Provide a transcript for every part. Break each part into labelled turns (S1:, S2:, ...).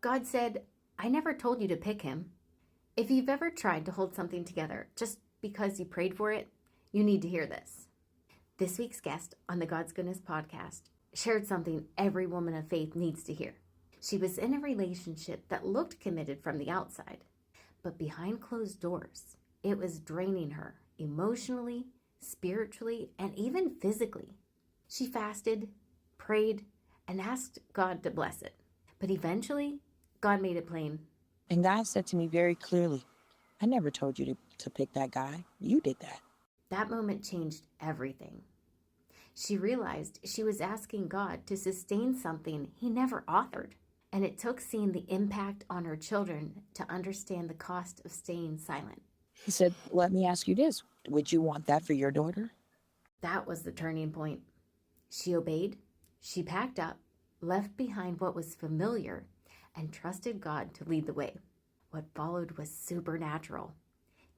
S1: God said, I never told you to pick him. If you've ever tried to hold something together just because you prayed for it, you need to hear this. This week's guest on the God's Goodness podcast shared something every woman of faith needs to hear. She was in a relationship that looked committed from the outside, but behind closed doors, it was draining her emotionally, spiritually, and even physically. She fasted, prayed, and asked God to bless it. But eventually, God made it plain.
S2: And God said to me very clearly, I never told you to pick that guy. You did that.
S1: That moment changed everything. She realized she was asking God to sustain something he never authored. And it took seeing the impact on her children to understand the cost of staying silent.
S2: He said, let me ask you this. Would you want that for your daughter?
S1: That was the turning point. She obeyed, she packed up, left behind what was familiar, and trusted God to lead the way. What followed was supernatural.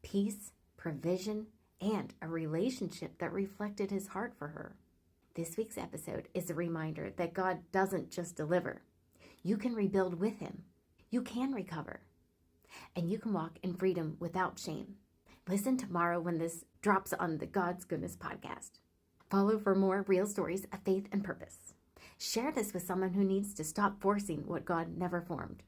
S1: Peace, provision, and a relationship that reflected his heart for her. This week's episode is a reminder that God doesn't just deliver. You can rebuild with him. You can recover. And you can walk in freedom without shame. Listen tomorrow when this drops on the God's Goodness podcast. Follow for more real stories of faith and purpose. Share this with someone who needs to stop forcing what God never formed.